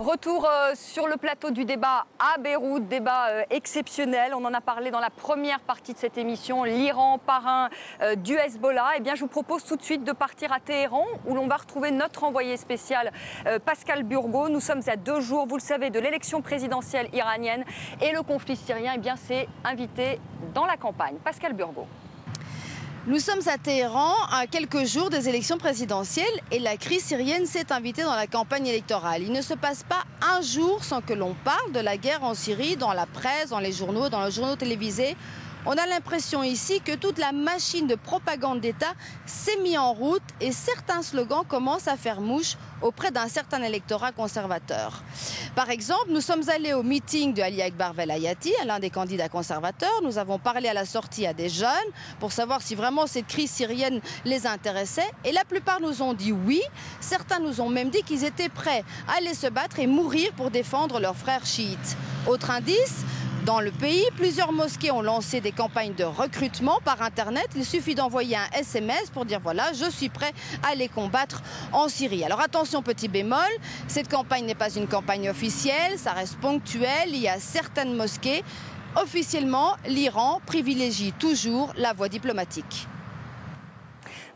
Retour sur le plateau du débat à Beyrouth, débat exceptionnel. On en a parlé dans la première partie de cette émission. L'Iran, parrain du Hezbollah. Eh bien, je vous propose tout de suite de partir à Téhéran, où l'on va retrouver notre envoyé spécial Pascal Burgot. Nous sommes à 2 jours, vous le savez, de l'élection présidentielle iranienne. Et le conflit syrien, eh bien, c'est invité dans la campagne. Pascal Burgot. Nous sommes à Téhéran à quelques jours des élections présidentielles et la crise syrienne s'est invitée dans la campagne électorale. Il ne se passe pas un jour sans que l'on parle de la guerre en Syrie dans la presse, dans les journaux télévisés. On a l'impression ici que toute la machine de propagande d'État s'est mise en route et certains slogans commencent à faire mouche auprès d'un certain électorat conservateur. Par exemple, nous sommes allés au meeting de Ali Akbar Velayati, l'un des candidats conservateurs. Nous avons parlé à la sortie à des jeunes pour savoir si vraiment cette crise syrienne les intéressait. Et la plupart nous ont dit oui. Certains nous ont même dit qu'ils étaient prêts à aller se battre et mourir pour défendre leurs frères chiites. Autre indice, dans le pays, plusieurs mosquées ont lancé des campagnes de recrutement par Internet. Il suffit d'envoyer un SMS pour dire voilà, je suis prêt à les combattre en Syrie. Alors attention, petit bémol, cette campagne n'est pas une campagne officielle, ça reste ponctuel. Il y a certaines mosquées. Officiellement, l'Iran privilégie toujours la voie diplomatique.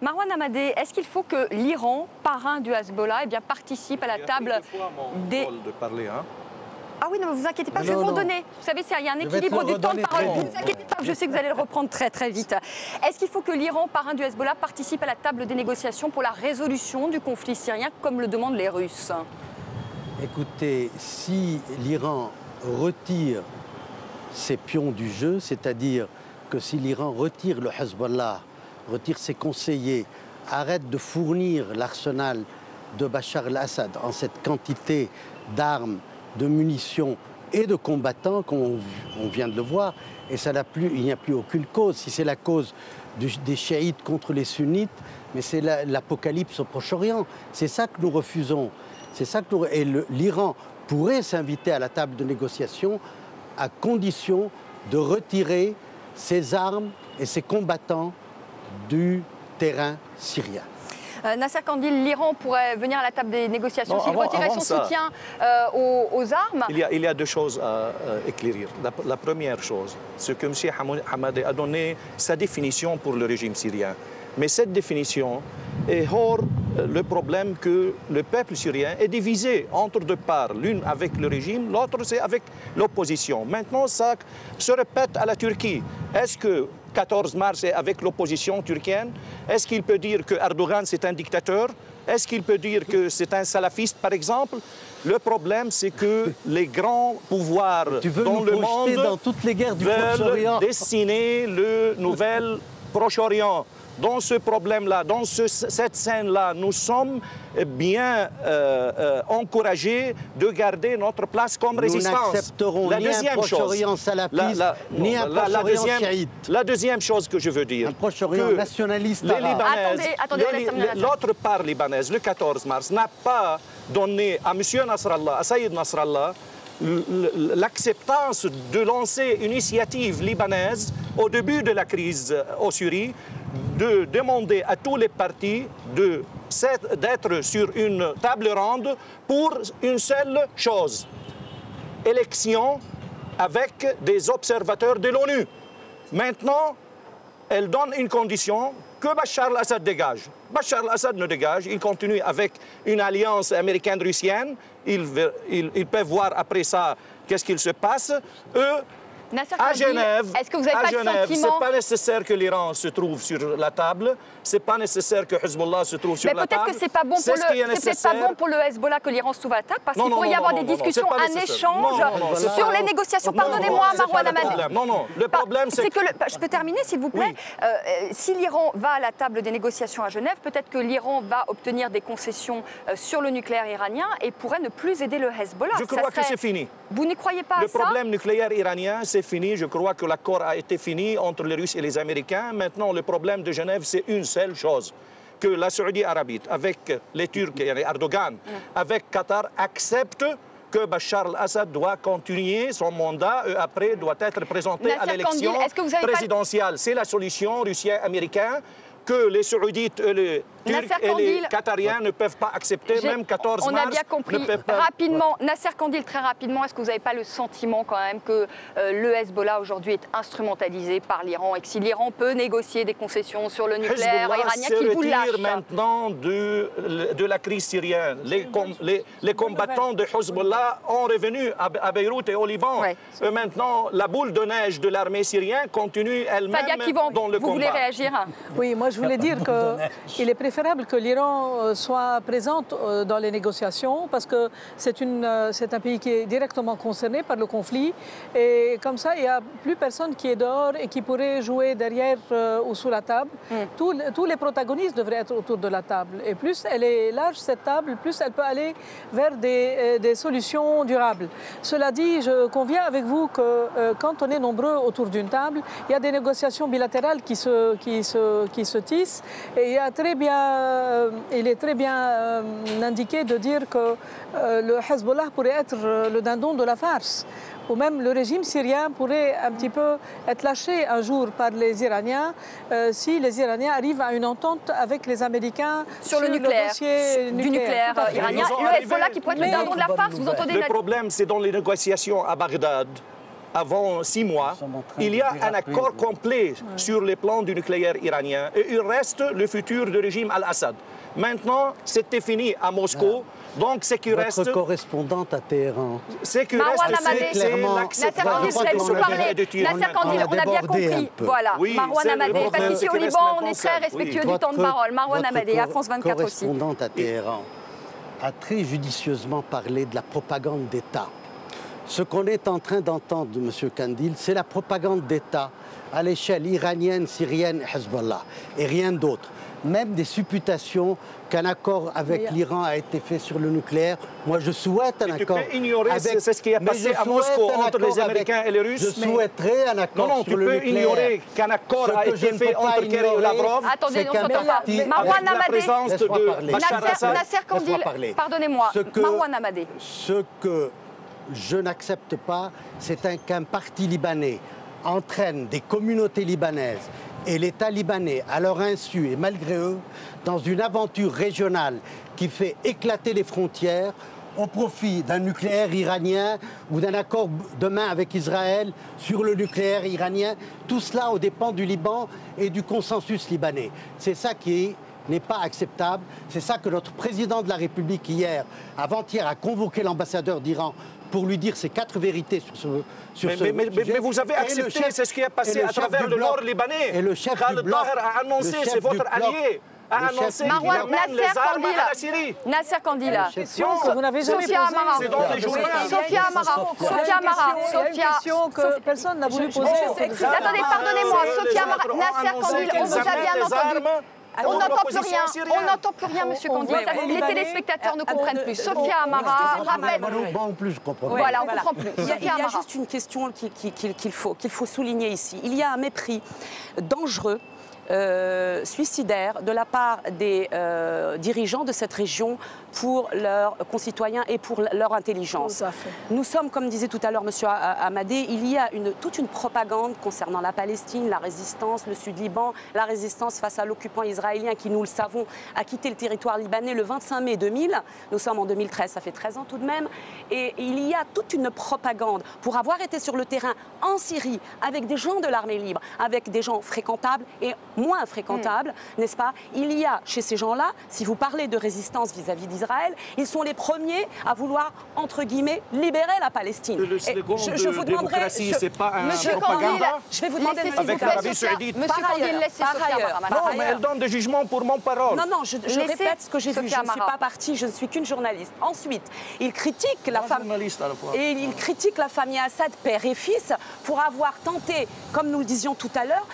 Marwan Amadé, est-ce qu'il faut que l'Iran, parrain du Hezbollah, eh bien, participe à la table des... Ah oui, non, ne vous inquiétez pas, je vais vous redonner. Vous savez, il y a un équilibre du temps de parole. Ne vous inquiétez pas, je sais que vous allez le reprendre très très vite. Est-ce qu'il faut que l'Iran, parrain du Hezbollah, participe à la table des négociations pour la résolution du conflit syrien, comme le demandent les Russes? Écoutez, si l'Iran retire ses pions du jeu, c'est-à-dire que si l'Iran retire le Hezbollah, retire ses conseillers, arrête de fournir l'arsenal de Bachar el-Assad en cette quantité d'armes, de munitions et de combattants, comme on vient de le voir, et il n'y a plus aucune cause. Si c'est la cause des chiites contre les sunnites, mais c'est l'apocalypse au Proche-Orient. C'est ça que nous refusons. Et l'Iran pourrait s'inviter à la table de négociation à condition de retirer ses armes et ses combattants du terrain syrien. Nasser Kandil, l'Iran pourrait venir à la table des négociations s'il retirait son soutien aux armes. Il y a 2 choses à éclairer. La première chose, c'est que M. Hamadeh a donné sa définition pour le régime syrien. Mais cette définition est hors le problème que le peuple syrien est divisé entre 2 parts. L'une avec le régime, l'autre c'est avec l'opposition. Maintenant, ça se répète à la Turquie. Est-ce que 14 mars est avec l'opposition turquienne? Est-ce qu'il peut dire que Erdogan c'est un dictateur? Est-ce qu'il peut dire que c'est un salafiste, par exemple? Le problème, c'est que les grands pouvoirs dans le monde dans toutes les guerres du veulent dessiner le nouvel Proche-Orient. Dans ce problème-là, dans cette scène-là, nous sommes bien encouragés de garder notre place comme résistance. Nous n'accepterons ni un Proche-Orient salafiste, ni un Proche-Orient chiite. La deuxième chose que je veux dire, un Proche-Orient nationaliste arabe. L'autre part libanaise, le 14 mars, n'a pas donné à M. Nasrallah, à Saïd Nasrallah, l'acceptance de lancer une initiative libanaise au début de la crise en Syrie, de demander à tous les partis d'être sur une table ronde pour une seule chose, élection avec des observateurs de l'ONU. Maintenant, elle donne une condition que Bachar el-Assad dégage. Bachar el-Assad ne dégage, il continue avec une alliance américaine-russienne. Ils peuvent voir après ça qu'est-ce qu'il se passe. Eux, à Genève, ce n'est pas nécessaire que l'Iran se trouve sur la table, ce n'est pas nécessaire que Hezbollah se trouve sur la table. Peut-être que ce n'est pas bon pour le Hezbollah que l'Iran se trouve à la table, parce qu'il pourrait y avoir des discussions, un échange sur les négociations. Pardonnez-moi, Marwan Amadé. Non, le problème c'est que... Je peux terminer, s'il vous plaît. Si l'Iran va à la table des négociations à Genève, peut-être que l'Iran va obtenir des concessions sur le nucléaire iranien et pourrait ne plus aider le Hezbollah. Je crois que c'est fini. Vous n'y croyez pas à ça? Le problème nucléaire iranien, c'est fini. Je crois que l'accord a été fini entre les Russes et les Américains. Maintenant, le problème de Genève, c'est une seule chose. Que la Saoudite arabite, avec les Turcs et Erdogan, avec Qatar, accepte que Bachar el-Assad doit continuer son mandat et après doit être présenté à l'élection présidentielle. C'est la solution russo-américaine que les Saoudites et les Turcs et les Qatariens ne peuvent pas accepter, même 14 mars. On a bien compris. Rapidement, Nasser Kandil, très rapidement, est-ce que vous n'avez pas le sentiment quand même que le Hezbollah aujourd'hui est instrumentalisé par l'Iran et que si l'Iran peut négocier des concessions sur le nucléaire iranien, qu'il vous lâche? Hezbollah se retire maintenant de la crise syrienne. Les combattants de Hezbollah ont revenu à Beyrouth et au Liban. Ouais. Maintenant, la boule de neige de l'armée syrienne continue elle-même dans le combat. Vous voulez réagir? Oui, moi je voulais dire qu'il est préférable que l'Iran soit présente dans les négociations parce que c'est un pays qui est directement concerné par le conflit et comme ça, il n'y a plus personne qui est dehors et qui pourrait jouer derrière ou sous la table. Tous les protagonistes devraient être autour de la table et plus elle est large cette table, plus elle peut aller vers des solutions durables. Cela dit, je conviens avec vous que quand on est nombreux autour d'une table, il y a des négociations bilatérales qui se tissent et il est très bien indiqué de dire que le Hezbollah pourrait être le dindon de la farce. Ou même le régime syrien pourrait un petit peu être lâché un jour par les Iraniens si les Iraniens arrivent à une entente avec les Américains sur le dossier du nucléaire iranien. Le Hezbollah qui pourrait être le dindon de la farce, vous entendez? Le problème, c'est dans les négociations à Bagdad. Avant 6 mois, il y a un accord complet sur les plans du nucléaire iranien et il reste le futur du régime Al-Assad. Maintenant, c'était fini à Moscou. Donc, ce qui reste... Votre correspondante à Téhéran. Ce qui reste, c'est clairement... Nasser Kandil, on a bien compris. Voilà, oui, Marwan Amadé. Parce qu'ici au Liban, on est très respectueux du temps de parole. Marwan Amadé, à France 24 aussi. Votre correspondante à Téhéran a très judicieusement parlé de la propagande d'État. Ce qu'on est en train d'entendre de M. Kandil, c'est la propagande d'État à l'échelle iranienne, syrienne, Hezbollah, et rien d'autre. Même des supputations qu'un accord avec l'Iran a été fait sur le nucléaire. Moi, je souhaite un accord. Tu peux ignorer c'est ce qui est passé à Moscou entre les Américains et les Russes. Je souhaiterais un accord sur le nucléaire. Non, tu peux ignorer qu'un accord a été fait entre Kerry et Lavrov. Attendez, on ne s'entend pas. Marwan Amadé, Nasser Kandil, pardonnez-moi, Marwan Amadé. Ce que je n'accepte pas, c'est qu'un parti libanais entraîne des communautés libanaises et l'État libanais, à leur insu et malgré eux, dans une aventure régionale qui fait éclater les frontières au profit d'un nucléaire iranien ou d'un accord demain avec Israël sur le nucléaire iranien, tout cela aux dépens du Liban et du consensus libanais. C'est ça qui n'est pas acceptable. C'est ça que notre président de la République hier, avant-hier, a convoqué l'ambassadeur d'Iran pour lui dire ses 4 vérités sur ce sujet. Mais vous avez accepté, c'est ce qui est passé à travers le nord libanais. Et le chef du bloc a annoncé, c'est votre allié, a annoncé qu'il amène les armes à la Syrie. Nasser Kandil. Question que vous n'avez jamais posée. C'est dans les journaux. Sophia Amara. Question que personne n'a voulu poser. Attendez, pardonnez-moi. Sophia Amara. Nasser Kandil, on vous a bien entendu. On n'entend plus rien, Monsieur Kandil. Les téléspectateurs ne comprennent plus. Sophia Amara rappelle. Moi non plus, je comprends pas. Voilà, on ne comprend plus. Il y a juste une question qu'il faut souligner ici. Il y a un mépris dangereux, suicidaire de la part des dirigeants de cette région pour leurs concitoyens et pour leur intelligence. Nous sommes, comme disait tout à l'heure M. Amadé, il y a toute une propagande concernant la Palestine, la résistance, le Sud-Liban, la résistance face à l'occupant israélien qui, nous le savons, a quitté le territoire libanais le 25 mai 2000. Nous sommes en 2013, ça fait 13 ans tout de même. Et il y a toute une propagande pour avoir été sur le terrain en Syrie avec des gens de l'armée libre, avec des gens fréquentables et moins fréquentables, n'est-ce pas? Il y a chez ces gens-là, si vous parlez de résistance vis-à-vis d'Israël, ils sont les premiers à vouloir, entre guillemets, libérer la Palestine. Le slogan de démocratie, c'est pas un propaganda. Je vais vous demander avec l'Arabie Saoudite. Monsieur Kandil, laissez Sophia Amara. Non, mais elle donne des jugements pour mon parole. Non, je répète ce que j'ai vu. Je ne suis pas partie, je ne suis qu'une journaliste. Ensuite, il critique la famille. Et il critique la famille Assad, père et fils, pour avoir tenté, comme nous le disions tout à l'heure,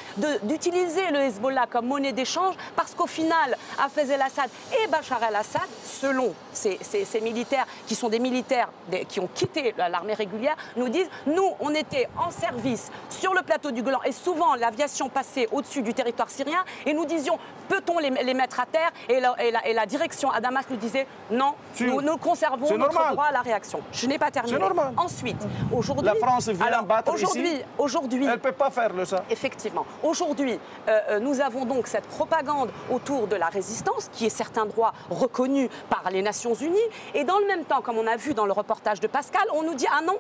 d'utiliser le Hezbollah comme monnaie d'échange, parce qu'au final, Hafez el-Assad et Bachar el-Assad, selon ces militaires, qui sont des militaires qui ont quitté l'armée régulière, nous disent, nous, on était en service sur le plateau du Golan, et souvent l'aviation passait au-dessus du territoire syrien, et nous disions, peut-on les mettre à terre? Et la direction à Damas nous disait, non, nous conservons notre droit à la réaction. Je n'ai pas terminé. C'est normal. Ensuite, aujourd'hui... La France vient battre aujourd'hui, elle ne peut pas faire ça. Effectivement. Aujourd'hui, nous avons donc cette propagande autour de la résistance, qui est certains droits reconnus par les Nations Unies. Et dans le même temps, comme on a vu dans le reportage de Pascal, on nous dit « Ah non,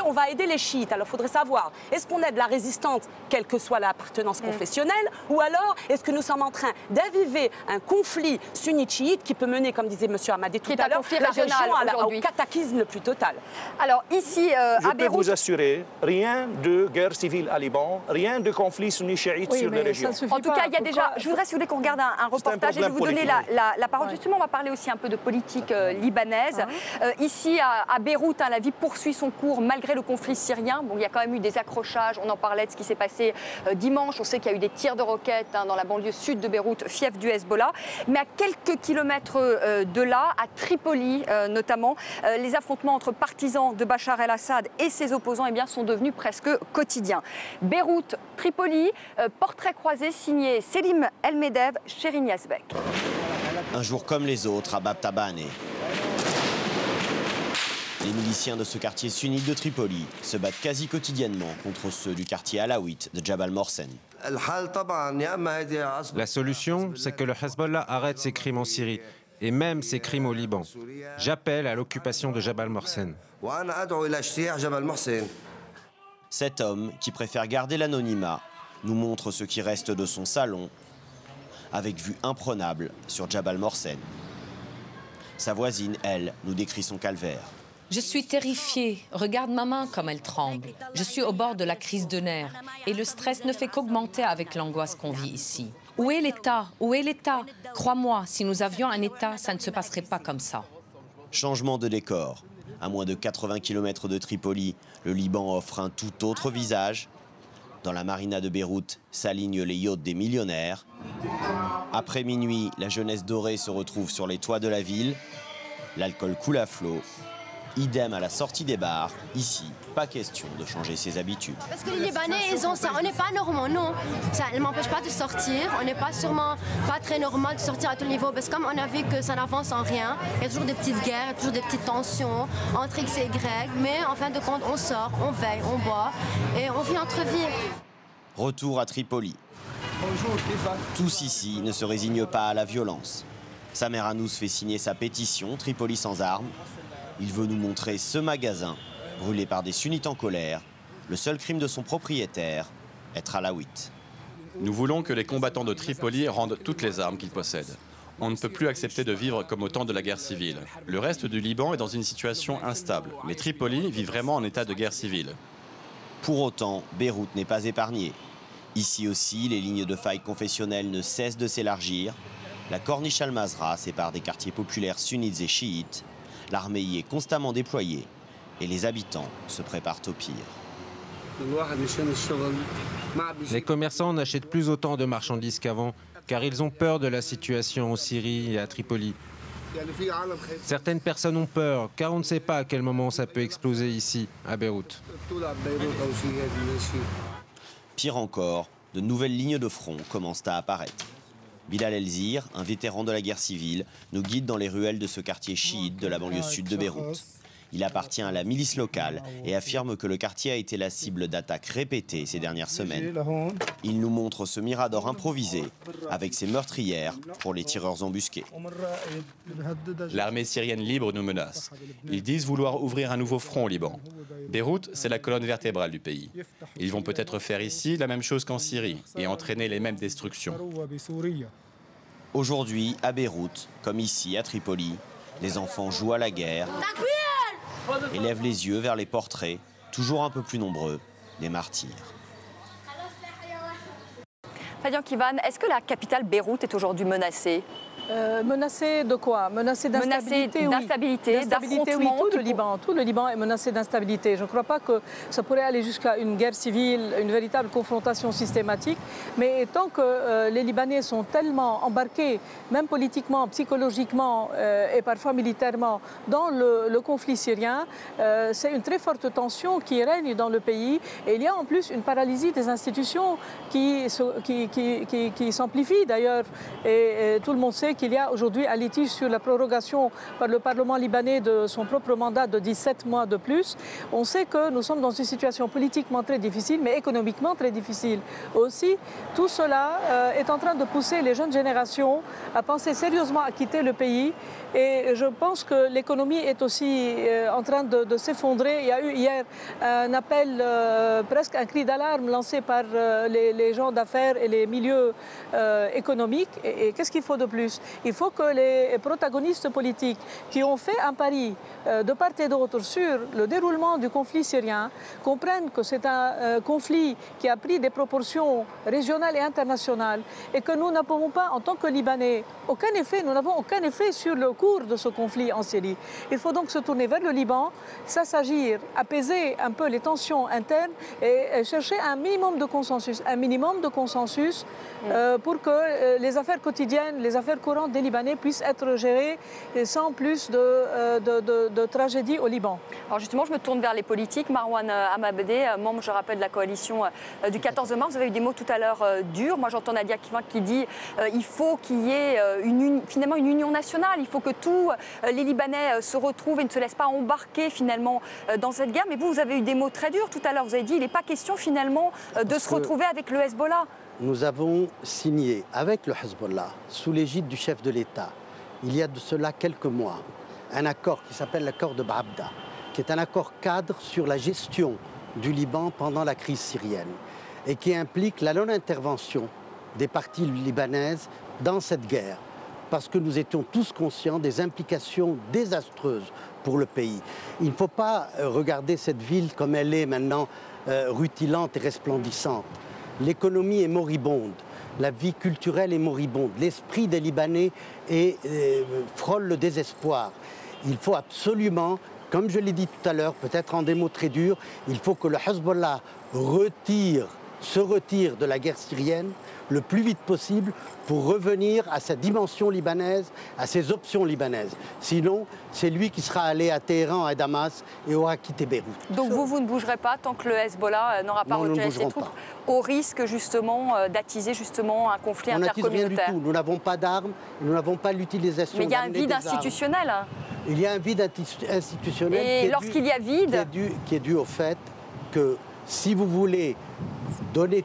on va aider les chiites ». Alors il faudrait savoir, est-ce qu'on aide la résistante, quelle que soit l'appartenance confessionnelle, ou alors est-ce que nous sommes en train d'aviver un conflit sunnite-chiite qui peut mener, comme disait M. Hamadé tout à l'heure, la région au cataclysme le plus total. Alors ici, à Beyrouth... Je peux vous assurer, rien de guerre civile à Liban, rien de conflit sunnite-chiite sur les régions. En tout cas, il y a déjà... Je voudrais, si vous voulez, qu'on regarde un reportage et je vais vous donner la parole. Justement, on va parler aussi un peu de politique libanaise. Ici, à Beyrouth, la vie poursuit son cours malgré le conflit syrien. Bon, il y a quand même eu des accrochages. On en parlait de ce qui s'est passé dimanche. On sait qu'il y a eu des tirs de roquettes dans la banlieue sud de Beyrouth, fief du Hezbollah. Mais à quelques kilomètres de là, à Tripoli notamment, les affrontements entre partisans de Bachar el-Assad et ses opposants sont devenus presque quotidiens. Beyrouth, Tripoli, portrait croisé signé Selim El-Medev, Chérine Yazbek. Un jour comme les autres à Bab Tabané. Les miliciens de ce quartier sunnite de Tripoli se battent quasi quotidiennement contre ceux du quartier alawite de Jabal Morsen. La solution, c'est que le Hezbollah arrête ses crimes en Syrie et même ses crimes au Liban. J'appelle à l'occupation de Jabal Morsen. Cet homme, qui préfère garder l'anonymat, nous montre ce qui reste de son salon, avec vue imprenable sur Jabal Morsen. Sa voisine, elle, nous décrit son calvaire. Je suis terrifiée. Regarde ma main comme elle tremble. Je suis au bord de la crise de nerfs. Et le stress ne fait qu'augmenter avec l'angoisse qu'on vit ici. Où est l'État? Où est l'État? Crois-moi, si nous avions un État, ça ne se passerait pas comme ça. Changement de décor. À moins de 80 km de Tripoli, le Liban offre un tout autre visage. Dans la marina de Beyrouth s'alignent les yachts des millionnaires. Après minuit, la jeunesse dorée se retrouve sur les toits de la ville. L'alcool coule à flot. Idem à la sortie des bars. Ici, pas question de changer ses habitudes. Parce que les Libanais, ils ont ça. On n'est pas normaux, non. Ça ne m'empêche pas de sortir. On n'est pas sûrement pas très normal de sortir à tout niveau. Parce que comme on a vu que ça n'avance en rien, il y a toujours des petites guerres, il y a toujours des petites tensions entre X et Y. Mais en fin de compte, on sort, on veille, on boit et on vit notre vie. Retour à Tripoli. Tous ici ne se résignent pas à la violence. Samer Hanous fait signer sa pétition Tripoli sans armes. Il veut nous montrer ce magasin, brûlé par des sunnites en colère. Le seul crime de son propriétaire, être alawite. Nous voulons que les combattants de Tripoli rendent toutes les armes qu'ils possèdent. On ne peut plus accepter de vivre comme au temps de la guerre civile. Le reste du Liban est dans une situation instable, mais Tripoli vit vraiment en état de guerre civile. Pour autant, Beyrouth n'est pas épargnée. Ici aussi, les lignes de faille confessionnelles ne cessent de s'élargir. La corniche al-Mazra sépare des quartiers populaires sunnites et chiites. L'armée y est constamment déployée et les habitants se préparent au pire. Les commerçants n'achètent plus autant de marchandises qu'avant, car ils ont peur de la situation en Syrie et à Tripoli. Certaines personnes ont peur, car on ne sait pas à quel moment ça peut exploser ici, à Beyrouth. Pire encore, de nouvelles lignes de front commencent à apparaître. Bilal El-Zir, un vétéran de la guerre civile, nous guide dans les ruelles de ce quartier chiite de la banlieue sud de Beyrouth. Il appartient à la milice locale et affirme que le quartier a été la cible d'attaques répétées ces dernières semaines. Il nous montre ce mirador improvisé avec ses meurtrières pour les tireurs embusqués. L'armée syrienne libre nous menace. Ils disent vouloir ouvrir un nouveau front au Liban. Beyrouth, c'est la colonne vertébrale du pays. Ils vont peut-être faire ici la même chose qu'en Syrie et entraîner les mêmes destructions. Aujourd'hui, à Beyrouth, comme ici à Tripoli, les enfants jouent à la guerre et lèvent les yeux vers les portraits, toujours un peu plus nombreux, des martyrs. Fadian Kivan, est-ce que la capitale Beyrouth est aujourd'hui menacée? Menacée de quoi? Menacée d'instabilité, d'affrontement. Oui, tout le Liban est menacé d'instabilité. Je ne crois pas que ça pourrait aller jusqu'à une guerre civile, une véritable confrontation systématique. Mais tant que les Libanais sont tellement embarqués, même politiquement, psychologiquement et parfois militairement, dans le conflit syrien, c'est une très forte tension qui règne dans le pays. Et il y a en plus une paralysie des institutions qui s'amplifie d'ailleurs. Et tout le monde sait sait qu'il y a aujourd'hui un litige sur la prorogation par le Parlement libanais de son propre mandat de 17 mois de plus. On sait que nous sommes dans une situation politiquement très difficile, mais économiquement très difficile aussi. Tout cela est en train de pousser les jeunes générations à penser sérieusement à quitter le pays. Et je pense que l'économie est aussi en train de s'effondrer. Il y a eu hier un appel, presque un cri d'alarme lancé par les gens d'affaires et les milieux économiques. Et qu'est-ce qu'il faut de plus? Il faut que les protagonistes politiques qui ont fait un pari de part et d'autre sur le déroulement du conflit syrien comprennent que c'est un conflit qui a pris des proportions régionales et internationales et que nous n'avons pas, en tant que Libanais, aucun effet, nous n'avons aucun effet sur le cours de ce conflit en Syrie. Il faut donc se tourner vers le Liban, s'agir, apaiser un peu les tensions internes et chercher un minimum de consensus pour que les affaires quotidiennes, les affaires courantes des Libanais puissent être gérées sans plus de tragédie au Liban. Alors justement, je me tourne vers les politiques. Marwan Hamadeh, membre, je rappelle, de la coalition du 14 mars. Vous avez eu des mots tout à l'heure durs. Moi, j'entends Nadia Kivin qui dit il faut qu'il y ait finalement une union nationale. Il faut que tous les Libanais se retrouvent et ne se laissent pas embarquer finalement dans cette guerre. Mais vous avez eu des mots très durs tout à l'heure. Vous avez dit il n'est pas question finalement de se retrouver avec le Hezbollah. Nous avons signé avec le Hezbollah, sous l'égide du chef de l'État, il y a de cela quelques mois, un accord qui s'appelle l'accord de Baabda, qui est un accord cadre sur la gestion du Liban pendant la crise syrienne et qui implique la non-intervention des parties libanaises dans cette guerre, parce que nous étions tous conscients des implications désastreuses pour le pays. Il ne faut pas regarder cette ville comme elle est maintenant, rutilante et resplendissante. L'économie est moribonde, la vie culturelle est moribonde, l'esprit des Libanais frôle le désespoir. Il faut absolument, comme je l'ai dit tout à l'heure, peut-être en des mots très durs, il faut que le Hezbollah se retire de la guerre syrienne le plus vite possible pour revenir à sa dimension libanaise, à ses options libanaises. Sinon, c'est lui qui sera allé à Téhéran, à Damas et aura quitté Beyrouth. Donc vous ne bougerez pas tant que le Hezbollah n'aura pas retiré ses troupes, au risque justement d'attiser justement un conflit intercommunautaire. On n'attise rien du tout. Nous n'avons pas d'armes, nous n'avons pas l'utilisation d'armes. Mais il y a un vide institutionnel. Il y a un vide institutionnel et lorsqu'il y a vide, qui est dû au fait que si vous voulez donner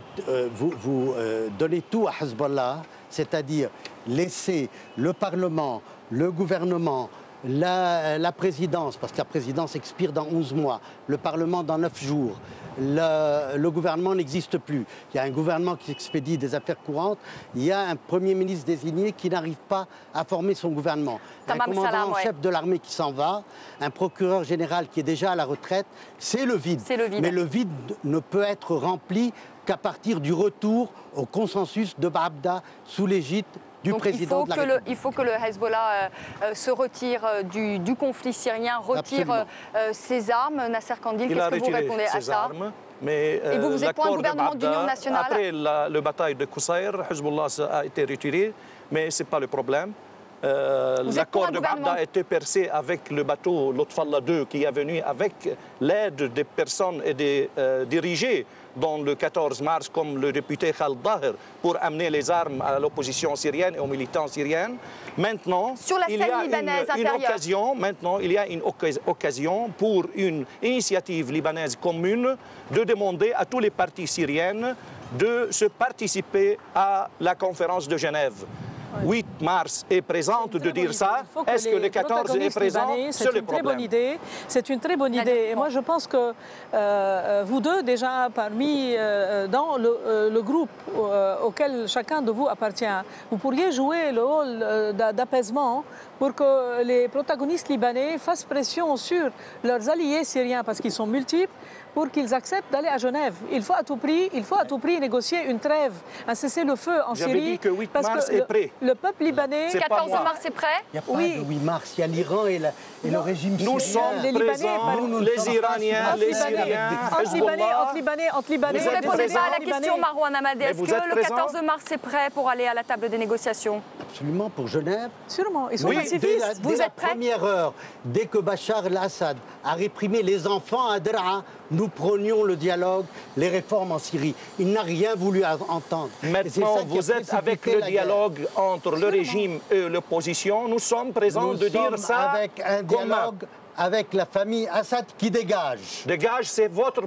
tout à Hezbollah, c'est-à-dire laisser le Parlement, le gouvernement, la présidence, parce que la présidence expire dans 11 mois, le Parlement dans 9 jours, le gouvernement n'existe plus. Il y a un gouvernement qui expédie des affaires courantes, il y a un Premier ministre désigné qui n'arrive pas à former son gouvernement, un commandant en chef de l'armée qui s'en va, un procureur général qui est déjà à la retraite. C'est le vide. Mais le vide ne peut être rempli qu'à partir du retour au consensus de Baabda sous l'égide du président de la République. Il faut que le Hezbollah se retire du conflit syrien, retire ses armes. Nasser Kandil, qu'est-ce que vous répondez à ça? Mais et vous êtes pour un gouvernement d'union nationale? Après la bataille de Koussaïr, Hezbollah a été retiré, mais ce n'est pas le problème. L'accord de Baabda a été percé avec le bateau Lotfallah II qui est venu avec l'aide des personnes et des dirigés dans le 14 mars comme le député Khaled Daher pour amener les armes à l'opposition syrienne et aux militants syriens. Maintenant, il y a une occasion pour une initiative libanaise commune de demander à tous les partis syriens de se participer à la conférence de Genève. 8 mars est présente de dire ça. Est-ce que le 14 est présent? C'est le problème. C'est une très bonne idée. Et moi, je pense que vous deux, déjà dans le groupe auquel chacun de vous appartient, vous pourriez jouer le rôle d'apaisement pour que les protagonistes libanais fassent pression sur leurs alliés syriens, parce qu'ils sont multiples, pour qu'ils acceptent d'aller à Genève. Il faut à tout prix négocier une trêve, un cessez-le-feu en Syrie. J'avais dit que 8 mars est prêt. Le peuple libanais... 14 mars est prêt? Il n'y a pas de 8 mars, il y a l'Iran et le régime syrien. Nous sommes présents, les Iraniens, les Syriens, entre Libanais. Vous ne répondez pas à la question, Marwan Hamadeh. Est-ce que le 14 mars est prêt pour aller à la table des négociations? Absolument, pour Genève. Sûrement, ils sont pacifistes. Dès la première heure, dès que Bachar el-Assad a réprimé les enfants à Daraa, nous nous prônions le dialogue, les réformes en Syrie. Il n'a rien voulu entendre. Maintenant, vous êtes avec le dialogue entre le régime et l'opposition. Nous sommes présents de dire ça avec un dialogue avec la famille Assad qui dégage. Dégage, c'est votre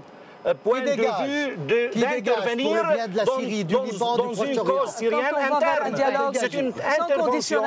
point de vue d'intervenir dans une cause syrienne interne. C'est une intervention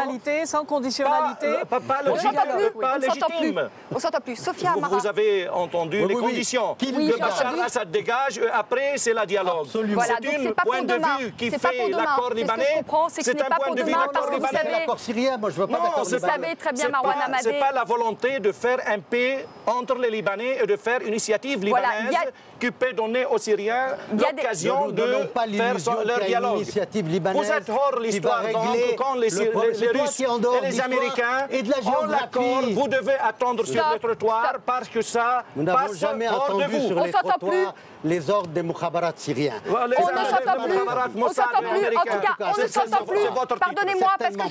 sans conditionnalité. Pas légitime. On s'entend plus. Sophia Amara. Vous avez entendu les conditions. Que Bachar al-Assad dégage, après c'est le dialogue. C'est un point de vue qui fait l'accord libanais. C'est un point de vue l'accord libanais. L'accord syrien, moi je veux pas d'accord libanais. Vous savez très bien, Marwan Hamadeh. Ce n'est pas la volonté de faire un paix entre les Libanais et de faire une initiative libanaise qui peut donner aux Syriens l'occasion de faire leur dialogue. Vous êtes hors l'histoire, donc quand les Russes et les Américains ont l'accord, vous devez attendre sur le trottoir parce que ça passe hors de vous. On s'entend plus. Les ordres des Mukhabarat syriens. On ne s'entend plus. On s'entend plus. En tout cas, on ne s'entend plus. Pardonnez-moi parce que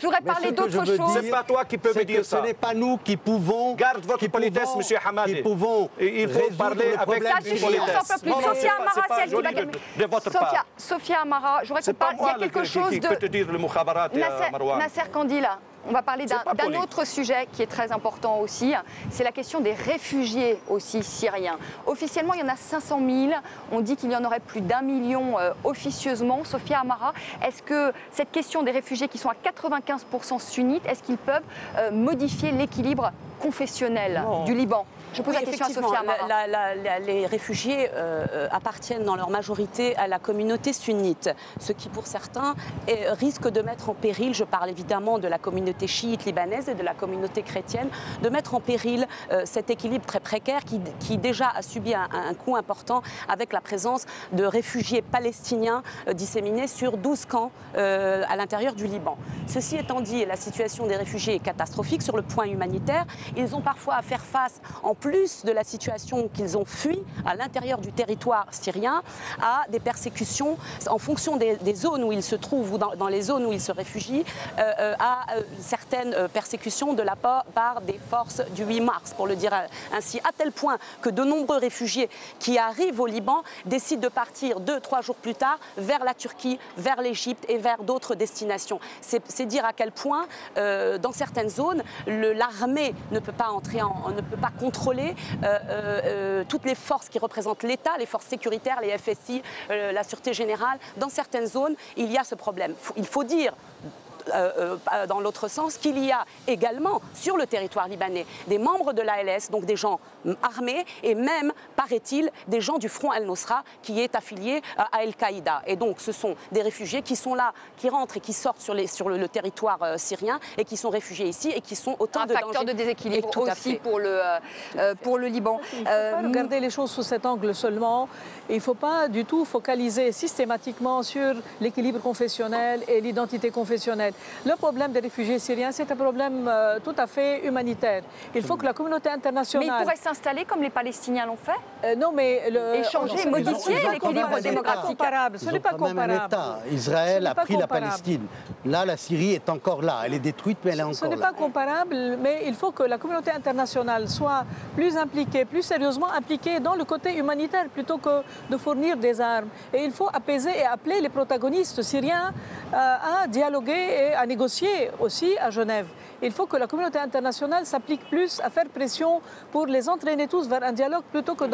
j'aurais parlé d'autre chose. C'est pas toi qui peux me dire ça. Ce n'est pas nous qui pouvons. Garde votre politesse, Monsieur Hamadeh. Il faut parler avec une politesse. Sophia Amara, si elle de votre part. Sophia Amara, j'aurais qu'il y a quelque chose de. Qui peut te dire le Mukhabarat, Marwan. Nasser Kandila. On va parler d'un autre sujet qui est très important aussi, c'est la question des réfugiés aussi syriens. Officiellement, il y en a 500 000, on dit qu'il y en aurait plus d'1 million officieusement. Sophia Amara, est-ce que cette question des réfugiés qui sont à 95% sunnites, est-ce qu'ils peuvent modifier l'équilibre confessionnel du Liban? Je pose la question à Sophia Amara. Les réfugiés appartiennent dans leur majorité à la communauté sunnite, ce qui pour certains risque de mettre en péril, je parle évidemment de la communauté chiite libanaise et de la communauté chrétienne, de mettre en péril cet équilibre très précaire qui déjà a subi un coup important avec la présence de réfugiés palestiniens disséminés sur 12 camps à l'intérieur du Liban. Ceci étant dit, la situation des réfugiés est catastrophique sur le point humanitaire. Ils ont parfois à faire face, en plus de la situation qu'ils ont fui à l'intérieur du territoire syrien, à des persécutions en fonction des zones où ils se trouvent ou dans les zones où ils se réfugient, à certaines persécutions de la part des forces du 8 mars, pour le dire ainsi, à tel point que de nombreux réfugiés qui arrivent au Liban décident de partir 2-3 jours plus tard vers la Turquie, vers l'Égypte et vers d'autres destinations. C'est dire à quel point, dans certaines zones, l'armée ne peut pas entrer, ne peut pas contrôler toutes les forces qui représentent l'État, les forces sécuritaires, les FSI, la Sûreté Générale. Dans certaines zones, il y a ce problème. Il faut dire dans l'autre sens, qu'il y a également sur le territoire libanais des membres de l'ALS, donc des gens armés, et même, paraît-il, des gens du Front Al-Nosra qui est affilié à Al-Qaïda. Et donc ce sont des réfugiés qui sont là, qui rentrent et qui sortent sur le territoire syrien et qui sont réfugiés ici et qui sont autant de dangers. Un facteur de déséquilibre aussi pour le Liban. Il ne faut pas regarder les choses sous cet angle seulement. Il ne faut pas du tout focaliser systématiquement sur l'équilibre confessionnel et l'identité confessionnelle. Le problème des réfugiés syriens, c'est un problème tout à fait humanitaire. Il faut que la communauté internationale... Mais ils pourraient s'installer comme les Palestiniens l'ont fait? Non, mais... Échanger, modifier l'équilibre démographique. Ce n'est pas comparable. Israël a pris la Palestine. Là, la Syrie est encore là. Elle est détruite, mais elle est encore là. Ce n'est pas comparable, mais il faut que la communauté internationale soit plus impliquée, plus sérieusement impliquée dans le côté humanitaire, plutôt que de fournir des armes. Et il faut apaiser et appeler les protagonistes syriens à dialoguer et à négocier aussi à Genève. Il faut que la communauté internationale s'applique plus à faire pression pour les entraîner tous vers un dialogue plutôt que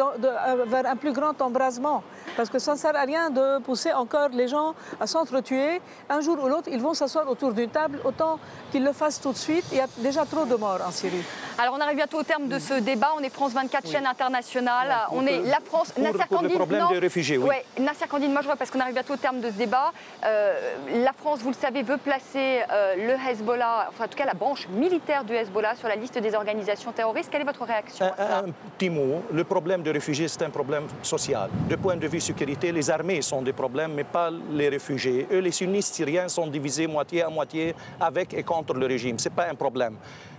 vers un plus grand embrasement. Parce que ça ne sert à rien de pousser encore les gens à s'entretuer. Un jour ou l'autre, ils vont s'asseoir autour d'une table, autant qu'ils le fassent tout de suite. Il y a déjà trop de morts en Syrie. Alors on arrive bientôt au terme de ce débat. On est France 24, chaîne internationale. On est la France. Pour le problème des réfugiés, oui. Ouais, Nasser Kandil, moi je vois parce qu'on arrive bientôt au terme de ce débat. La France, vous le savez, veut placer le Hezbollah, enfin en tout cas la branche militaire du Hezbollah sur la liste des organisations terroristes. Quelle est votre réaction à ça? Un petit mot. Le problème des réfugiés, c'est un problème social. De point de vue sécurité, les armées sont des problèmes, mais pas les réfugiés. Eux, les sunnistes syriens sont divisés moitié à moitié avec et contre le régime. Ce n'est pas un problème.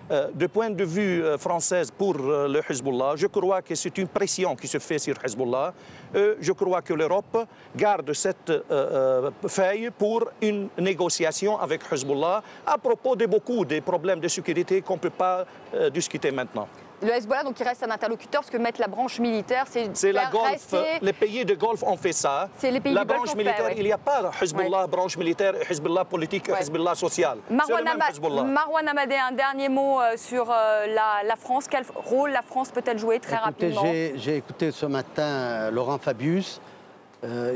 De point de vue français pour le Hezbollah, je crois que c'est une pression qui se fait sur Hezbollah. Je crois que l'Europe garde cette feuille pour une négociation avec Hezbollah à propos de beaucoup des problèmes de sécurité qu'on ne peut pas discuter maintenant. Le Hezbollah, donc, il reste un interlocuteur, parce que mettre la branche militaire, c'est la Golfe. Rester... Les pays de Golfe ont fait ça. C'est les pays la du Golfe branche ont militaire, fait, il n'y a pas Hezbollah, branche militaire, Hezbollah politique, Hezbollah social. Marwan Amadé, un dernier mot sur la France. Quel rôle la France peut-elle jouer très rapidement? J'ai écouté ce matin Laurent Fabius.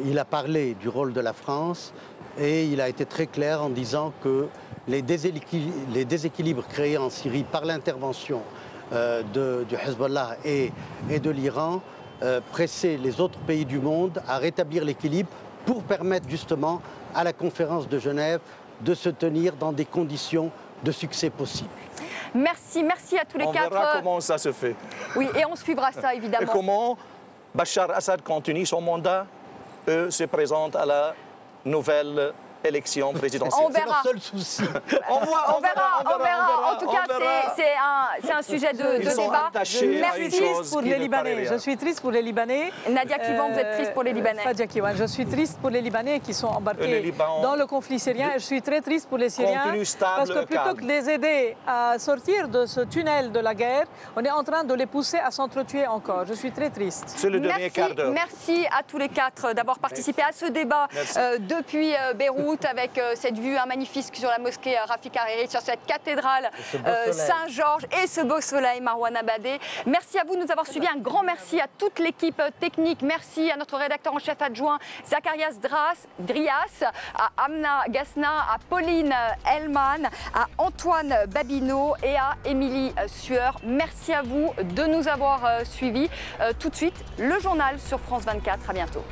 Il a parlé du rôle de la France et il a été très clair en disant que les déséquilibres créés en Syrie par l'intervention du Hezbollah et de l'Iran pressaient les autres pays du monde à rétablir l'équilibre pour permettre justement à la conférence de Genève de se tenir dans des conditions de succès possibles. Merci à tous les quatre. On verra comment ça se fait. Oui, et on suivra ça évidemment. Et comment Bachar Assad continue son mandat, eux se présentent à la nouvelle élection présidentielle. On verra. C'est leur seul souci. On verra. En tout cas, c'est un sujet de débat. Merci pour les Libanais. Je suis triste pour les Libanais. Nadia Kivan, vous êtes triste pour les Libanais. Fadia Kivan, je suis triste pour les Libanais qui sont embarqués dans le conflit syrien. Je suis très triste pour les Syriens. Parce que plutôt que de les aider à sortir de ce tunnel de la guerre, on est en train de les pousser à s'entretuer encore. Je suis très triste. C'est le dernier quart d'heure. Merci à tous les quatre d'avoir participé à ce débat depuis Beyrouth, avec cette vue magnifique sur la mosquée Rafik Hariri, sur cette cathédrale Saint-Georges et ce beau soleil, Marwan Amadé. Merci à vous de nous avoir suivis. Un grand merci à toute l'équipe technique. Merci à notre rédacteur en chef adjoint Zacharias Drias, à Amna Gasna, à Pauline Hellman, à Antoine Babineau et à Émilie Sueur. Merci à vous de nous avoir suivis. Tout de suite, le journal sur France 24. À bientôt.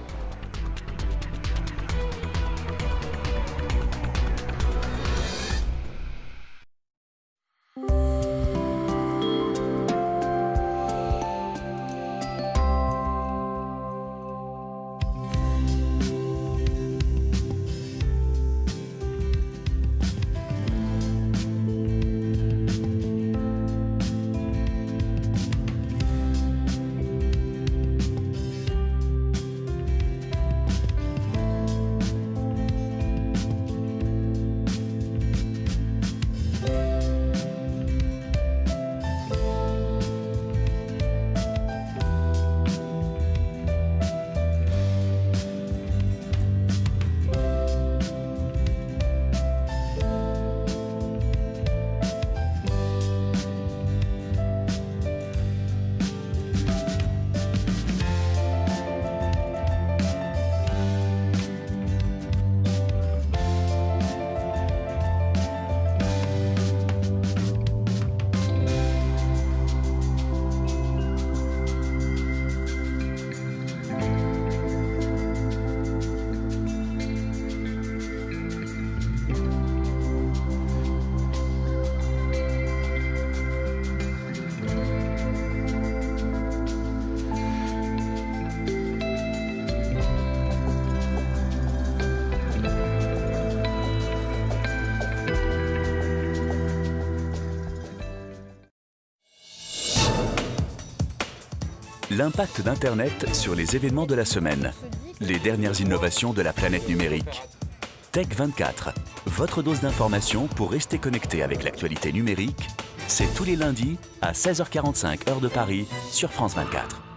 L'impact d'Internet sur les événements de la semaine. Les dernières innovations de la planète numérique. Tech 24, votre dose d'information pour rester connecté avec l'actualité numérique. C'est tous les lundis à 16h45 heure de Paris sur France 24.